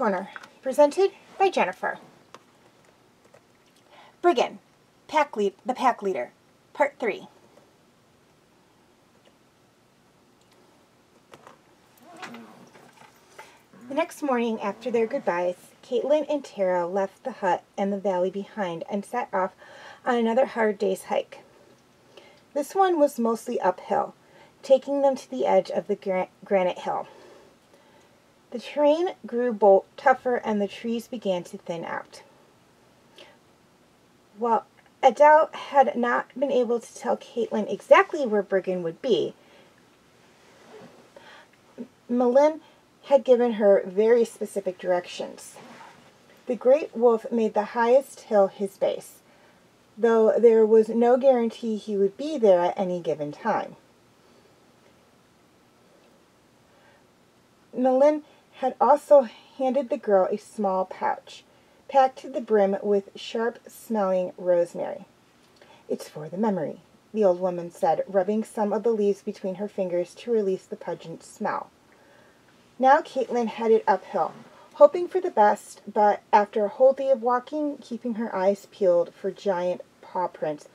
Corner, presented by Jennifer. Briggan, the Packleader, Part 3. The next morning, after their goodbyes, Caitlin and Tara left the hut and the valley behind and set off on another hard day's hike. This one was mostly uphill, taking them to the edge of the granite hill. The terrain grew tougher and the trees began to thin out. While Adele had not been able to tell Caitlin exactly where Briggan would be, Malin had given her very specific directions. The great wolf made the highest hill his base, though there was no guarantee he would be there at any given time. Malin had also handed the girl a small pouch, packed to the brim with sharp-smelling rosemary. "It's for the memory," the old woman said, rubbing some of the leaves between her fingers to release the pungent smell. Now Caitlin headed uphill, hoping for the best, but after a whole day of walking, keeping her eyes peeled for giant paw prints,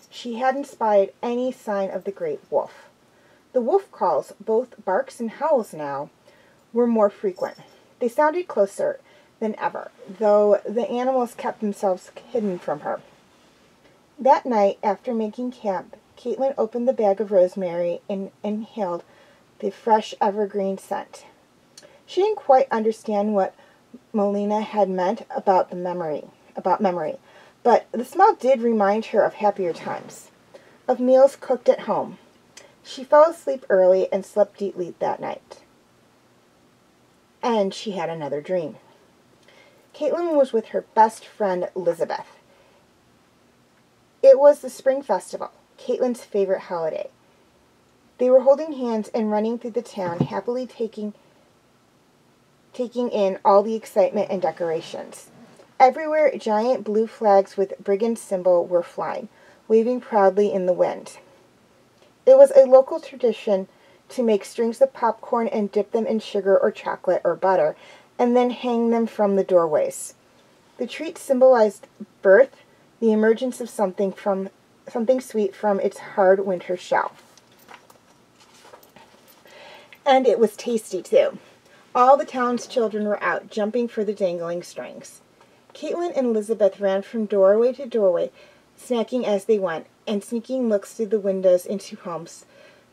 she hadn't spied any sign of the great wolf. The wolf calls, both barks and howls now, were more frequent. They sounded closer than ever, though the animals kept themselves hidden from her. That night, after making camp, Caitlin opened the bag of rosemary and inhaled the fresh evergreen scent. She didn't quite understand what Melina had meant about memory, but the smell did remind her of happier times, of meals cooked at home. She fell asleep early and slept deeply that night. And she had another dream. Caitlin was with her best friend, Elizabeth. It was the spring festival, Caitlin's favorite holiday. They were holding hands and running through the town, happily taking in all the excitement and decorations. Everywhere, giant blue flags with Briggan's symbol were flying, waving proudly in the wind. It was a local tradition to make strings of popcorn and dip them in sugar or chocolate or butter, and then hang them from the doorways. The treat symbolized birth, the emergence of something sweet from its hard winter shell. And it was tasty, too. All the town's children were out, jumping for the dangling strings. Caitlin and Elizabeth ran from doorway to doorway, snacking as they went, and sneaking looks through the windows into homes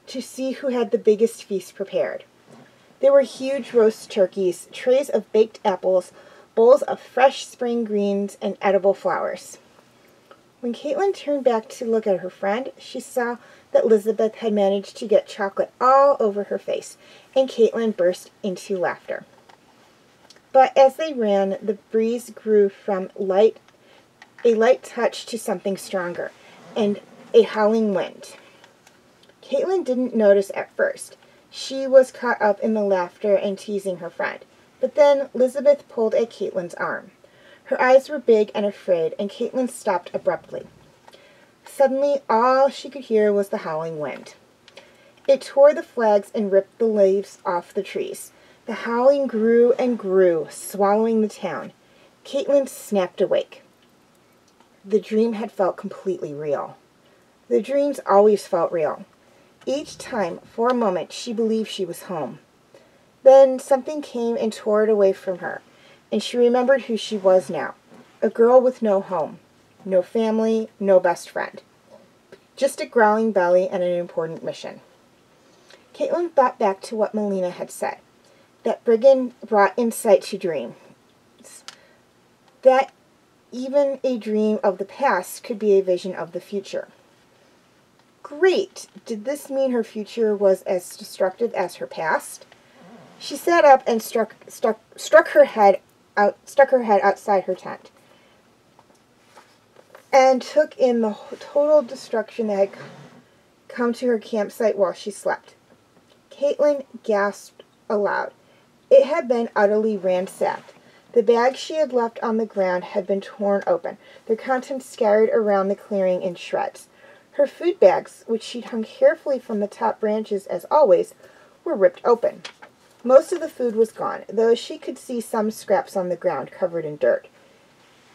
to see who had the biggest feast prepared. There were huge roast turkeys, trays of baked apples, bowls of fresh spring greens, and edible flowers. When Caitlin turned back to look at her friend, she saw that Elizabeth had managed to get chocolate all over her face, and Caitlin burst into laughter. But as they ran, the breeze grew from a light touch to something stronger, and a howling wind. Caitlin didn't notice at first. She was caught up in the laughter and teasing her friend. But then Elizabeth pulled at Caitlin's arm. Her eyes were big and afraid, and Caitlin stopped abruptly. Suddenly, all she could hear was the howling wind. It tore the flags and ripped the leaves off the trees. The howling grew and grew, swallowing the town. Caitlin snapped awake. The dream had felt completely real. The dreams always felt real. Each time, for a moment, she believed she was home. Then something came and tore it away from her, and she remembered who she was now. A girl with no home, no family, no best friend. Just a growling belly and an important mission. Caitlin thought back to what Melina had said, that Briggan brought insight to dreams, that even a dream of the past could be a vision of the future. Great! Did this mean her future was as destructive as her past? She sat up and stuck her head outside her tent, and took in the total destruction that had come to her campsite while she slept. Caitlin gasped aloud. It had been utterly ransacked. The bags she had left on the ground had been torn open, their contents scattered around the clearing in shreds. Her food bags, which she'd hung carefully from the top branches as always, were ripped open. Most of the food was gone, though she could see some scraps on the ground covered in dirt.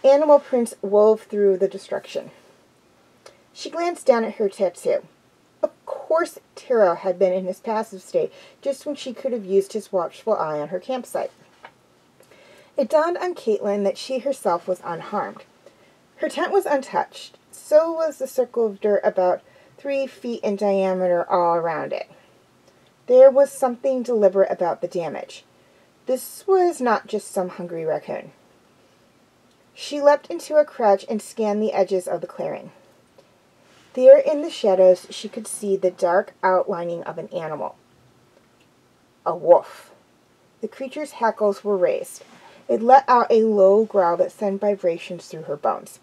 Animal prints wove through the destruction. She glanced down at her tattoo. Of course Taro had been in his passive state just when she could have used his watchful eye on her campsite. It dawned on Caitlin that she herself was unharmed. Her tent was untouched. So was the circle of dirt about 3 feet in diameter all around it. There was something deliberate about the damage. This was not just some hungry raccoon. She leapt into a crouch and scanned the edges of the clearing. There in the shadows she could see the dark outlining of an animal. A wolf. The creature's hackles were raised. It let out a low growl that sent vibrations through her bones.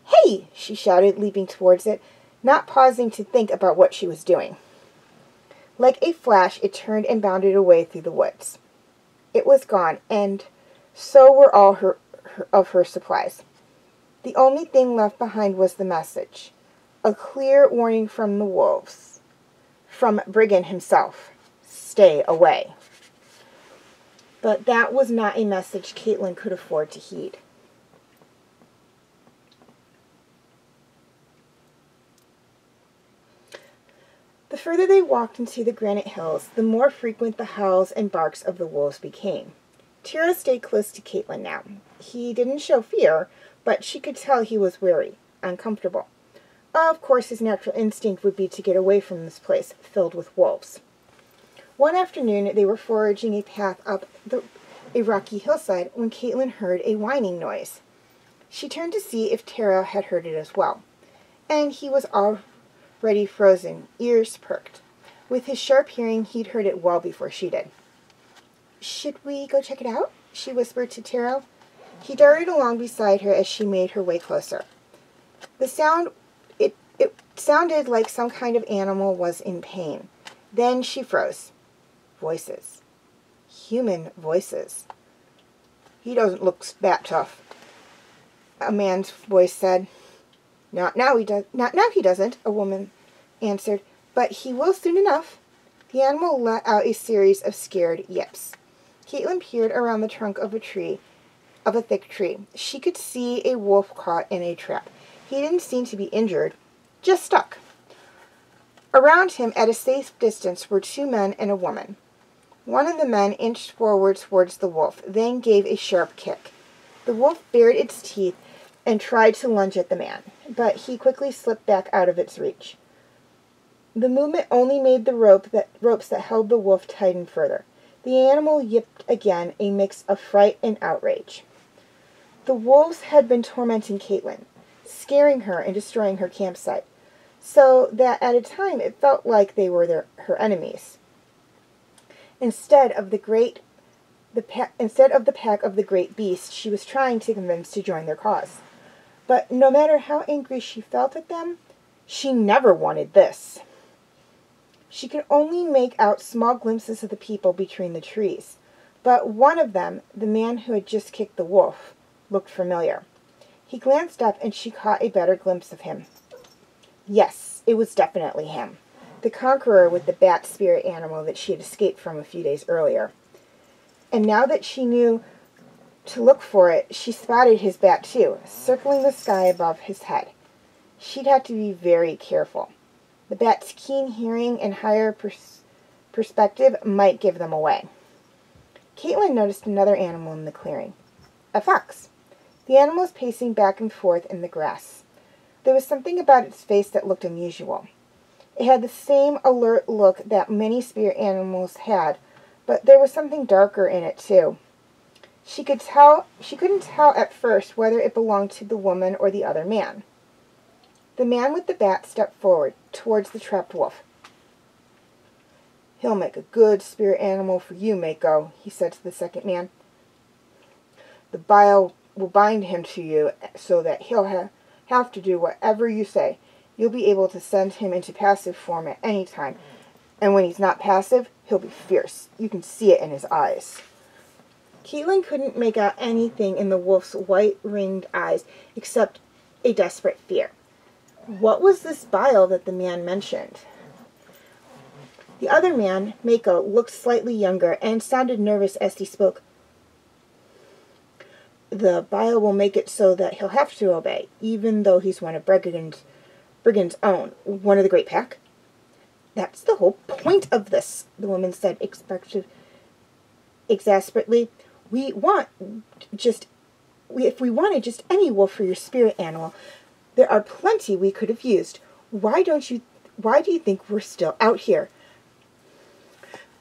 "Hey!" she shouted, leaping towards it, not pausing to think about what she was doing. Like a flash, it turned and bounded away through the woods. It was gone, and so were all of her supplies. The only thing left behind was the message. A clear warning from the wolves. From Briggan himself. Stay away. But that was not a message Caitlin could afford to heed. The further they walked into the granite hills, the more frequent the howls and barks of the wolves became. Taro stayed close to Caitlin now. He didn't show fear, but she could tell he was weary, uncomfortable. Of course, his natural instinct would be to get away from this place filled with wolves. One afternoon, they were foraging a path up a rocky hillside when Caitlin heard a whining noise. She turned to see if Taro had heard it as well, and he was already frozen, ears perked. With his sharp hearing, he'd heard it well before she did. "Should we go check it out?" she whispered to Taro. He darted along beside her as she made her way closer. The sound, it sounded like some kind of animal was in pain. Then she froze. Voices. Human voices. "He doesn't look that tough," a man's voice said. Not now he doesn't," a woman answered, "but he will soon enough." The animal let out a series of scared yips. Caitlin peered around the trunk of a thick tree. She could see a wolf caught in a trap. He didn't seem to be injured, just stuck. Around him, at a safe distance, were 2 men and a woman. One of the men inched forward towards the wolf, then gave a sharp kick. The wolf bared its teeth and tried to lunge at the man, but he quickly slipped back out of its reach. The movement only made the ropes that held the wolf tighten further. The animal yipped again, a mix of fright and outrage. The wolves had been tormenting Caitlin, scaring her and destroying her campsite, so that at a time it felt like they were her enemies. Instead of the pack of the great beast, she was trying to convince to join their cause. But no matter how angry she felt at them, she never wanted this. She could only make out small glimpses of the people between the trees, but one of them, the man who had just kicked the wolf, looked familiar. He glanced up and she caught a better glimpse of him. Yes, it was definitely him, the conqueror with the bat spirit animal that she had escaped from a few days earlier. And now that she knew to look for it, she spotted his bat too, circling the sky above his head. She'd have to be very careful. The bat's keen hearing and higher perspective might give them away. Caitlin noticed another animal in the clearing. A fox. The animal was pacing back and forth in the grass. There was something about its face that looked unusual. It had the same alert look that many spirit animals had, but there was something darker in it too. She couldn't tell at first whether it belonged to the woman or the other man. The man with the bat stepped forward, towards the trapped wolf. "He'll make a good spirit animal for you, Mako," he said to the second man. "The bile will bind him to you so that he'll have to do whatever you say. You'll be able to send him into passive form at any time, and when he's not passive, he'll be fierce. You can see it in his eyes." Caitlin couldn't make out anything in the wolf's white-ringed eyes except a desperate fear. What was this bile that the man mentioned? The other man, Mako, looked slightly younger and sounded nervous as he spoke. The bio will make it so that he'll have to obey, even though he's one of Briggan's own, one of the Great Pack. That's the whole point of this, the woman said exasperately. If we wanted just any wolf for your spirit animal, there are plenty we could have used. Why do you think we're still out here?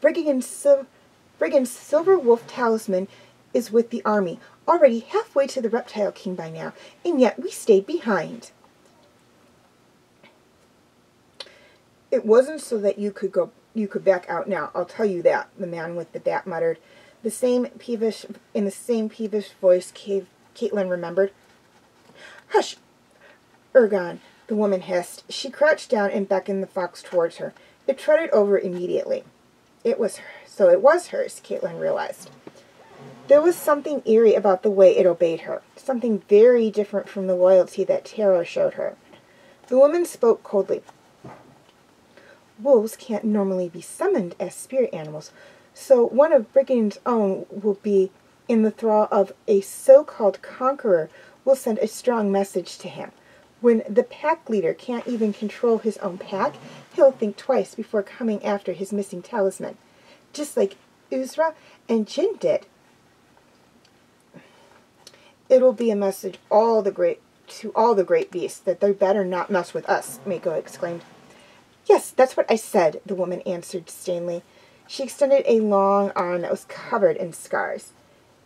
Briggan's silver wolf talisman is with the army, already halfway to the Reptile King by now, and yet we stayed behind. It wasn't so that you could back out now, I'll tell you that, the man with the bat muttered. In the same peevish voice Caitlin remembered. Hush, Ergon, the woman hissed. She crouched down and beckoned the fox towards her. It trotted over immediately. It was hers, Caitlin realized. There was something eerie about the way it obeyed her, something very different from the loyalty that Tara showed her. The woman spoke coldly. Wolves can't normally be summoned as spirit animals, so one of Briggan's own will be in the thrall of a so-called conqueror will send a strong message to him. When the pack leader can't even control his own pack, he'll think twice before coming after his missing talisman, just like Uzara and Jhi did. It'll be a message to all the great beasts that they better not mess with us, Mako exclaimed. Yes, that's what I said, the woman answered disdainfully. She extended a long arm that was covered in scars.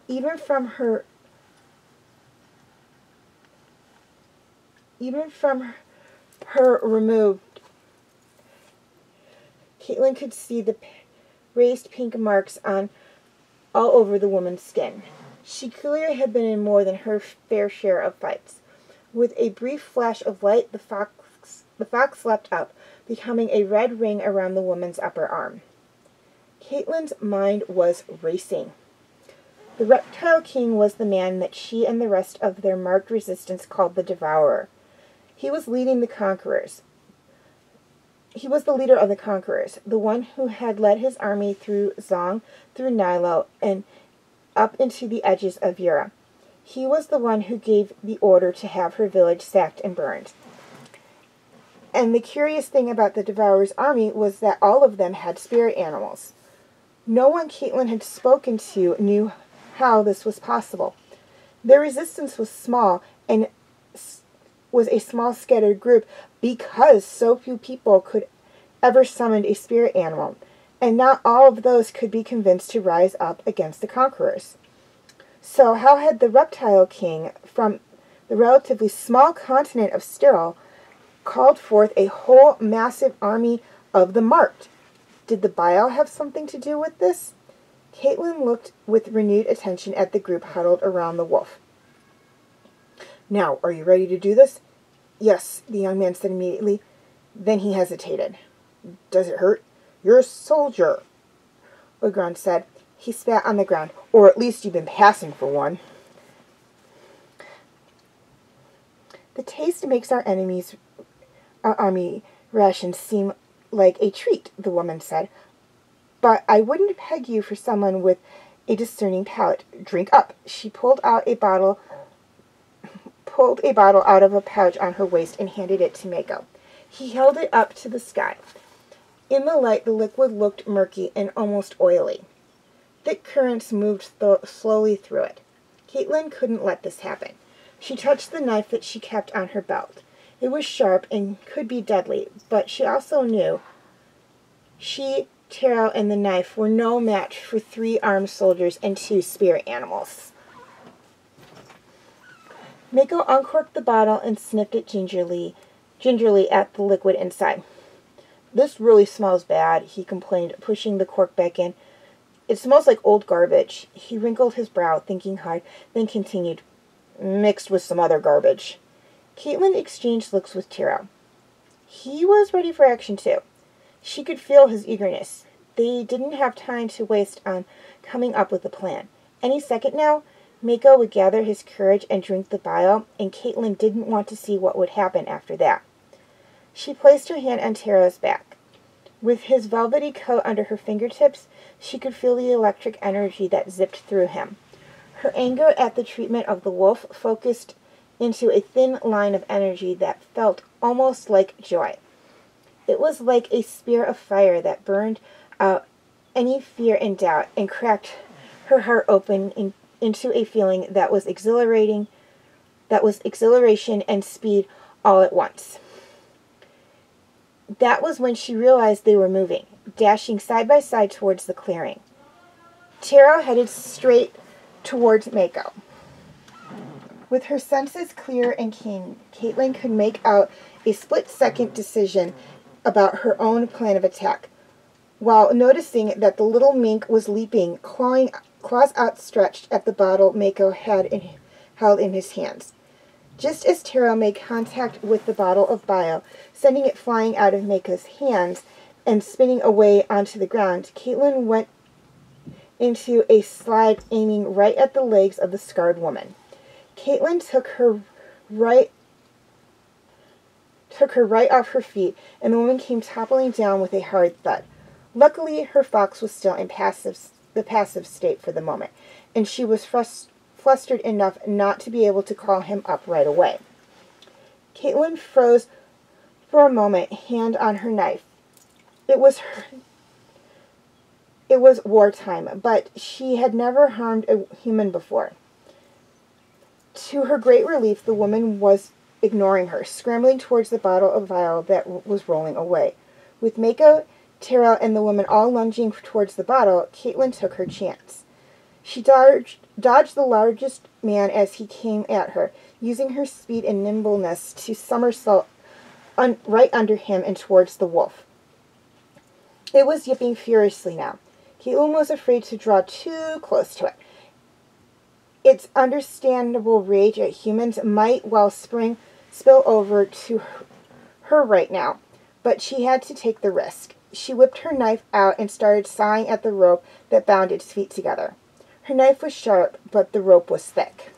Even from her removed, Caitlin could see the raised pink marks all over the woman's skin. She clearly had been in more than her fair share of fights. With a brief flash of light, the fox leapt up, becoming a red ring around the woman's upper arm. Caitlin's mind was racing. The Reptile King was the man that she and the rest of their marked resistance called the Devourer. He was leading the conquerors. He was the leader of the conquerors, the one who had led his army through Zong, through Nilo, and up into the edges of Yura. He was the one who gave the order to have her village sacked and burned. And the curious thing about the Devourer's army was that all of them had spirit animals. No one Caitlin had spoken to knew how this was possible. Their resistance was small and was a small scattered group because so few people could ever summon a spirit animal, and not all of those could be convinced to rise up against the conquerors. So how had the Reptile King, from the relatively small continent of Steril, called forth a whole massive army of the marked? Did the Bile have something to do with this? Caitlin looked with renewed attention at the group huddled around the wolf. Now, are you ready to do this? Yes, the young man said immediately. Then he hesitated. Does it hurt? You're a soldier, Ogron said. He spat on the ground. Or at least you've been passing for one. The taste makes our army rations seem like a treat, the woman said. But I wouldn't peg you for someone with a discerning palate. Drink up. She pulled a bottle out of a pouch on her waist and handed it to Mako. He held it up to the sky. In the light, the liquid looked murky and almost oily. Thick currents moved slowly through it. Caitlin couldn't let this happen. She touched the knife that she kept on her belt. It was sharp and could be deadly, but she also knew she, Tara, and the knife were no match for 3 armed soldiers and 2 spirit animals. Mako uncorked the bottle and sniffed it gingerly at the liquid inside. This really smells bad, he complained, pushing the cork back in. It smells like old garbage. He wrinkled his brow, thinking hard, then continued, mixed with some other garbage. Caitlin exchanged looks with Tara. He was ready for action, too. She could feel his eagerness. They didn't have time to waste on coming up with a plan. Any second now, Mako would gather his courage and drink the bile, and Caitlin didn't want to see what would happen after that. She placed her hand on Tara's back. With his velvety coat under her fingertips, she could feel the electric energy that zipped through him. Her anger at the treatment of the wolf focused into a thin line of energy that felt almost like joy. It was like a spear of fire that burned out any fear and doubt and cracked her heart open into a feeling that was exhilarating, that was exhilaration and speed all at once. That was when she realized they were moving, dashing side by side towards the clearing. Taro headed straight towards Mako. With her senses clear and keen, Caitlin could make out a split-second decision about her own plan of attack, while noticing that the little mink was leaping, claws outstretched at the bottle Mako had held in his hands. Just as Taro made contact with the bottle of bile, sending it flying out of Mako's hands and spinning away onto the ground, Caitlin went into a slide aiming right at the legs of the scarred woman. Caitlin took her right off her feet, and the woman came toppling down with a hard thud. Luckily, her fox was still in the passive state for the moment, and she was flustered enough not to be able to call him up right away. Caitlin froze for a moment, hand on her knife. It was wartime, but she had never harmed a human before. To her great relief, the woman was ignoring her, scrambling towards the bottle of vial that was rolling away. With Mako, Taro, and the woman all lunging towards the bottle, Caitlin took her chance. She dodged the largest man as he came at her, using her speed and nimbleness to somersault right under him and towards the wolf. It was yipping furiously now. Caitlin was afraid to draw too close to it. Its understandable rage at humans might well spill over to her right now, but she had to take the risk. She whipped her knife out and started sawing at the rope that bound its feet together. Her knife was sharp, but the rope was thick.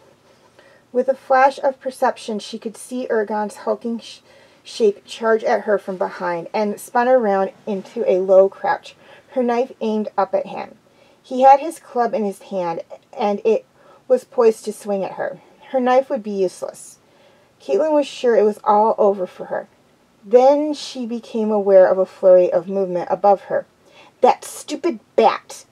With a flash of perception, she could see Ergon's hulking shape charge at her from behind and spun around into a low crouch, her knife aimed up at him. He had his club in his hand, and it was poised to swing at her. Her knife would be useless. Caitlin was sure it was all over for her. Then she became aware of a flurry of movement above her. That stupid bat!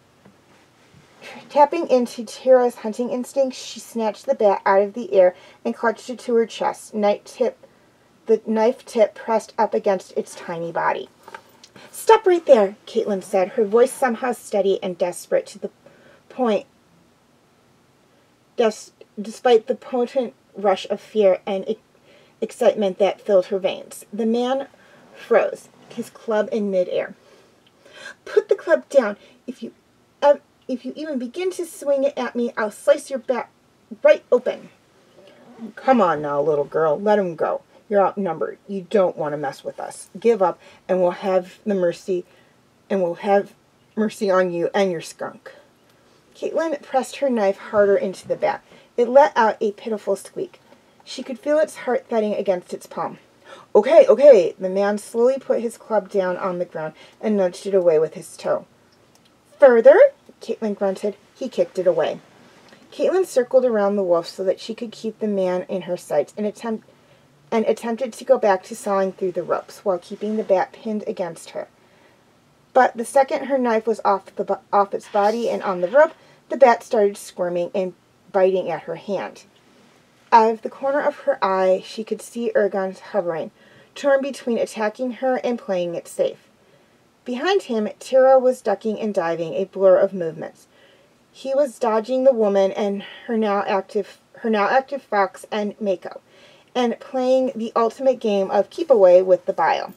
Tapping into Tara's hunting instinct, she snatched the bat out of the air and clutched it to her chest, the knife tip pressed up against its tiny body. "Stop right there," Caitlin said, her voice somehow steady and desperate to the point, despite the potent rush of fear and excitement that filled her veins. The man froze, his club in midair. "Put the club down. If you even begin to swing it at me, I'll slice your back right open." "Come on now, little girl. Let him go. You're outnumbered. You don't want to mess with us. Give up, and we'll have mercy on you and your skunk." Caitlin pressed her knife harder into the bat. It let out a pitiful squeak. She could feel its heart thudding against its palm. Okay. The man slowly put his club down on the ground and nudged it away with his toe. "Further?" Caitlin grunted. He kicked it away. Caitlin circled around the wolf so that she could keep the man in her sights and attempted to go back to sawing through the ropes while keeping the bat pinned against her. But the second her knife was off its body and on the rope, the bat started squirming and biting at her hand. Out of the corner of her eye, she could see Ergon hovering, torn between attacking her and playing it safe. Behind him, Tara was ducking and diving, a blur of movements. He was dodging the woman and her now active fox and Mako, and playing the ultimate game of keep away with the bile.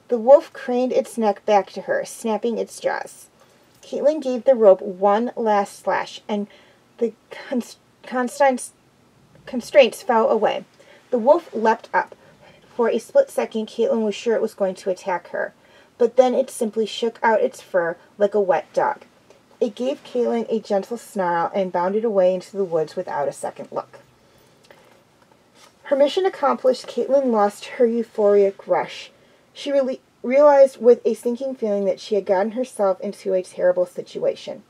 The wolf craned its neck back to her, snapping its jaws. Caitlin gave the rope one last slash, and the constraints fell away. The wolf leapt up. For a split second, Caitlin was sure it was going to attack her, but then it simply shook out its fur like a wet dog. It gave Caitlin a gentle snarl and bounded away into the woods without a second look. Her mission accomplished, Caitlin lost her euphoric rush. She realized with a sinking feeling that she had gotten herself into a terrible situation.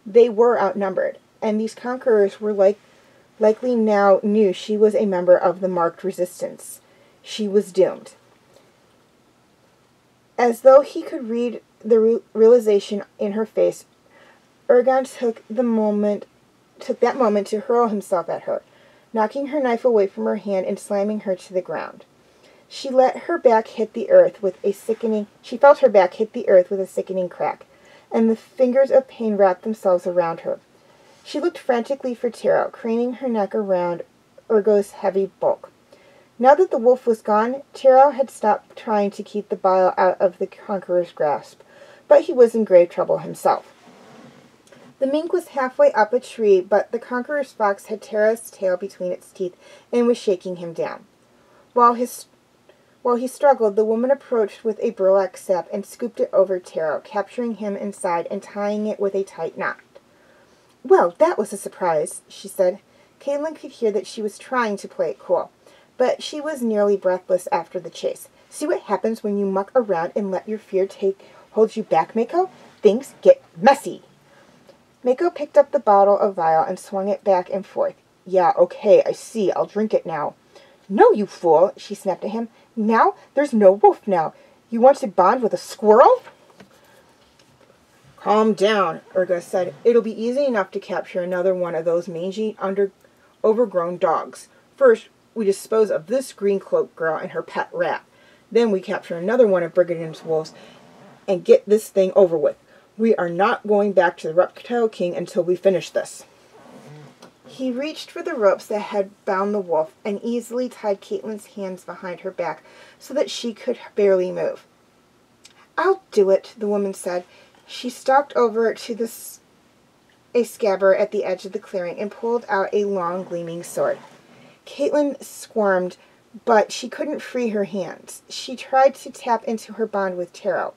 They were outnumbered, and these conquerors were likely now knew she was a member of the marked resistance. She was doomed. As though he could read the realization in her face, Erdas took that moment to hurl himself at her, knocking her knife away from her hand and slamming her to the ground. She felt her back hit the earth with a sickening crack, and the fingers of pain wrapped themselves around her. She looked frantically for Taro, craning her neck around Ergo's heavy bulk. Now that the wolf was gone, Taro had stopped trying to keep the bile out of the conqueror's grasp, but he was in grave trouble himself. The mink was halfway up a tree, but the conqueror's fox had Taro's tail between its teeth and was shaking him down. While he struggled, the woman approached with a burlap sack and scooped it over Taro, capturing him inside and tying it with a tight knot. "Well, that was a surprise," she said. Caitlin could hear that she was trying to play it cool, but she was nearly breathless after the chase. "See what happens when you muck around and let your fear hold you back, Mako? Things get messy." Mako picked up the bottle of vial and swung it back and forth. "Yeah, okay, I see. I'll drink it now." "No, you fool," she snapped at him. "Now? There's no wolf now. You want to bond with a squirrel?" "Calm down," Erdas said. "It'll be easy enough to capture another one of those mangy, overgrown dogs. First, we dispose of this green-cloaked girl and her pet rat. Then we capture another one of Briggan's wolves and get this thing over with. We are not going back to the Reptile King until we finish this." He reached for the ropes that had bound the wolf and easily tied Caitlin's hands behind her back so that she could barely move. "I'll do it," the woman said. She stalked over to a scabbard at the edge of the clearing and pulled out a long, gleaming sword. Caitlin squirmed, but she couldn't free her hands. She tried to tap into her bond with Taro.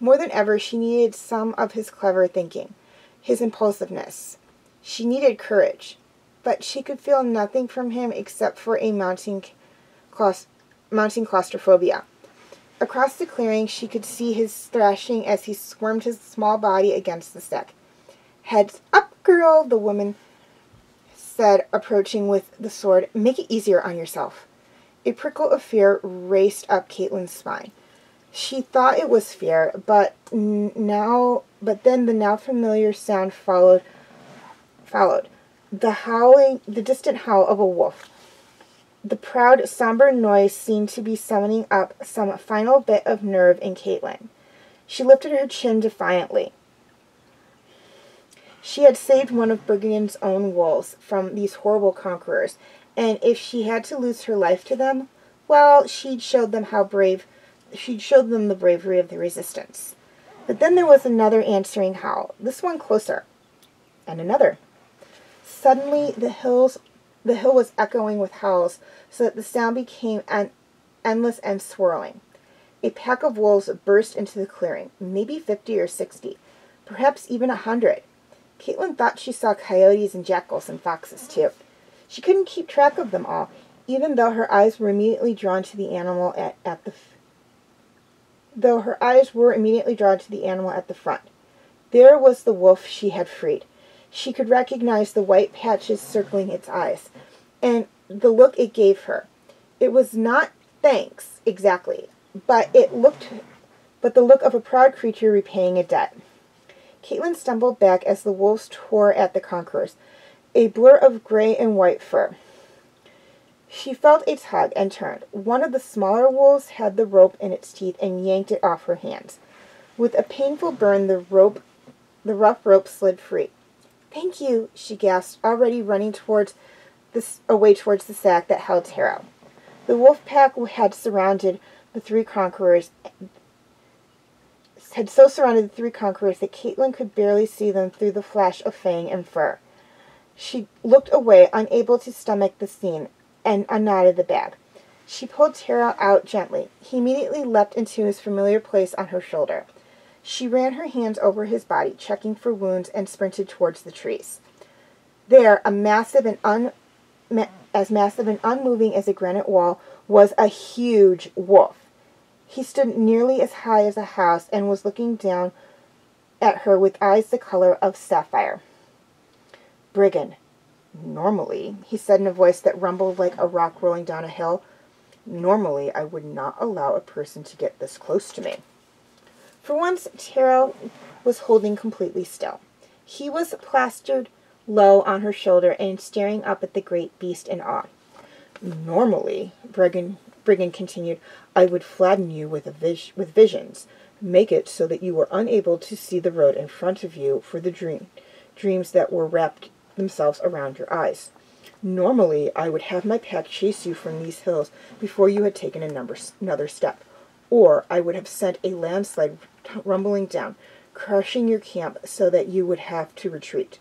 More than ever, she needed some of his clever thinking, his impulsiveness. She needed courage, but she could feel nothing from him except for a mounting claustrophobia. Across the clearing, she could see his thrashing as he squirmed his small body against the stick. "Heads up, girl," the woman said, approaching with the sword. "Make it easier on yourself." A prickle of fear raced up Caitlin's spine. She thought it was fear, but then the now familiar sound followed. The distant howl of a wolf. The proud, somber noise seemed to be summoning up some final bit of nerve in Caitlin. She lifted her chin defiantly. She had saved one of Briggan's own wolves from these horrible conquerors, and if she had to lose her life to them, well, she'd showed them the bravery of the resistance. But then there was another answering howl, this one closer, and another. Suddenly, the hill was echoing with howls, so that the sound became endless and swirling. A pack of wolves burst into the clearing, maybe 50 or 60, perhaps even 100. Caitlin thought she saw coyotes and jackals and foxes, too. She couldn't keep track of them all, even though her eyes were immediately drawn to the animal at the front. There was the wolf she had freed. She could recognize the white patches circling its eyes, and the look it gave her. It was not thanks, exactly, but the look of a proud creature repaying a debt. Caitlin stumbled back as the wolves tore at the conquerors, a blur of gray and white fur. She felt a tug and turned. One of the smaller wolves had the rope in its teeth and yanked it off her hands. With a painful burn, the rough rope slid free. "Thank you," she gasped, already running away towards the sack that held Taro. The wolf pack had so surrounded the three conquerors that Caitlin could barely see them through the flash of fang and fur. She looked away, unable to stomach the scene, and unknotted the bag. She pulled Taro out gently. He immediately leapt into his familiar place on her shoulder. She ran her hands over his body, checking for wounds, and sprinted towards the trees. There, as massive and unmoving as a granite wall, was a huge wolf. He stood nearly as high as a house and was looking down at her with eyes the color of sapphire. "Briggan, normally," he said in a voice that rumbled like a rock rolling down a hill, "normally I would not allow a person to get this close to me." For once, Tara was holding completely still. He was plastered low on her shoulder and staring up at the great beast in awe. "Normally," Briggan continued, "I would flatten you with visions, make it so that you were unable to see the road in front of you for the dreams that were wrapped themselves around your eyes. Normally, I would have my pack chase you from these hills before you had taken another step, or I would have sent a landslide rumbling down, crushing your camp so that you would have to retreat.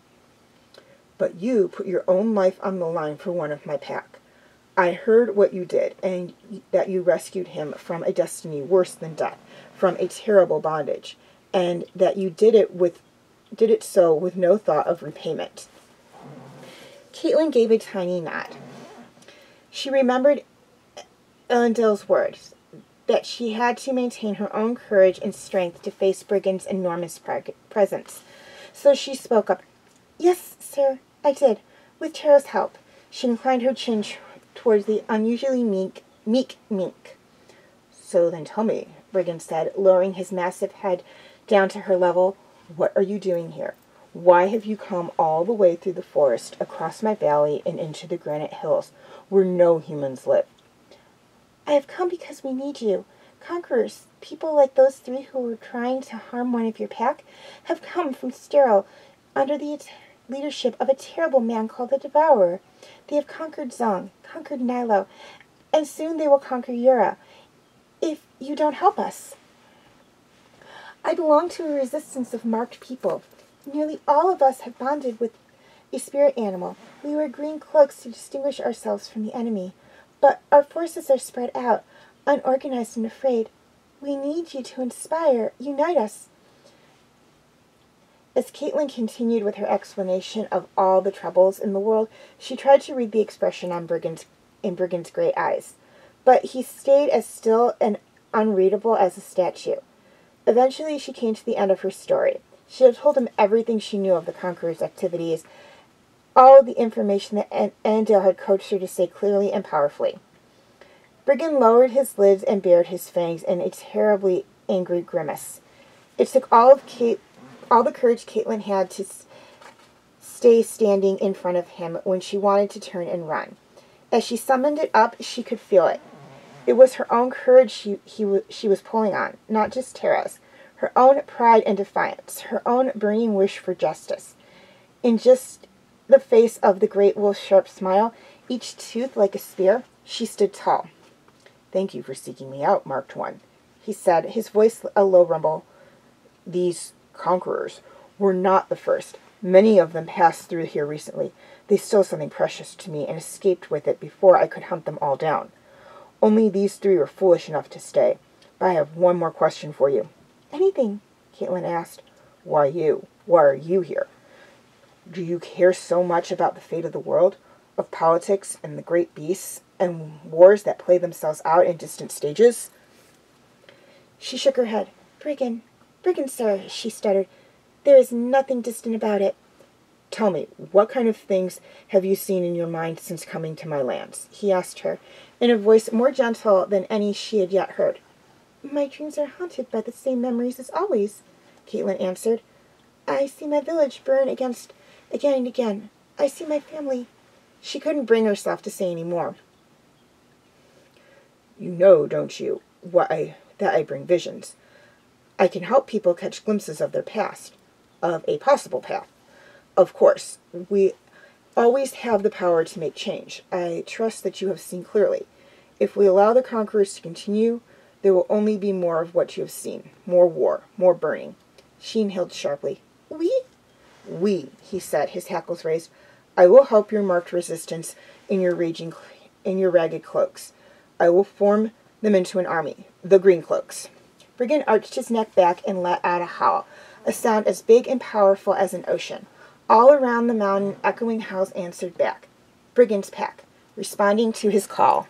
But you put your own life on the line for one of my pack. I heard what you did, and that you rescued him from a destiny worse than death, from a terrible bondage, and that you did it so with no thought of repayment." Caitlin gave a tiny nod. She remembered Elendil's words, that she had to maintain her own courage and strength to face Briggan's enormous presence. So she spoke up. "Yes, sir, I did, with Tara's help." She inclined her chin towards the unusually meek Mink. "So then tell me," Briggan said, lowering his massive head down to her level, "what are you doing here? Why have you come all the way through the forest, across my valley, and into the granite hills, where no humans live?" "I have come because we need you. Conquerors, people like those three who were trying to harm one of your pack, have come from Steril under the leadership of a terrible man called the Devourer. They have conquered Zong, conquered Nilo, and soon they will conquer Yura, if you don't help us. I belong to a resistance of marked people. Nearly all of us have bonded with a spirit animal. We wear green cloaks to distinguish ourselves from the enemy. But our forces are spread out, unorganized and afraid. We need you to unite us." As Caitlin continued with her explanation of all the troubles in the world, she tried to read the expression in Briggan's gray eyes. But he stayed as still and unreadable as a statue. Eventually she came to the end of her story. She had told him everything she knew of the Conqueror's activities, all of the information that Elendil had coached her to say clearly and powerfully. Briggan lowered his lids and bared his fangs in a terribly angry grimace. It took all the courage Caitlin had to stay standing in front of him when she wanted to turn and run. As she summoned it up, she could feel it. It was her own courage she was pulling on, not just Tara's. Her own pride and defiance, her own burning wish for justice. In just the face of the great wolf's sharp smile, each tooth like a spear, she stood tall. "Thank you for seeking me out, Marked One," he said, his voice a low rumble. "These conquerors were not the first. Many of them passed through here recently. They stole something precious to me and escaped with it before I could hunt them all down. Only these three were foolish enough to stay. But I have one more question for you." "Anything," Caitlin asked. Why you? Why are you here? Do you care so much about the fate of the world, of politics and the great beasts, and wars that play themselves out in distant stages?" She shook her head. Briggan, sir," she stuttered. "There is nothing distant about it." "Tell me, what kind of things have you seen in your mind since coming to my lands?" he asked her, in a voice more gentle than any she had yet heard. "My dreams are haunted by the same memories as always," Caitlin answered. "I see my village burn again and again. I see my family." She couldn't bring herself to say any more. "You know, don't you, that I bring visions. I can help people catch glimpses of their past, of a possible path. Of course, we always have the power to make change. I trust that you have seen clearly. If we allow the conquerors to continue, there will only be more of what you have seen. More war, more burning." She inhaled sharply. We, he said, his hackles raised. "I will help your marked resistance in your ragged cloaks. I will form them into an army, the Green Cloaks." Briggan arched his neck back and let out a howl, a sound as big and powerful as an ocean. All around the mountain, echoing howls answered back. Briggan's pack, responding to his call.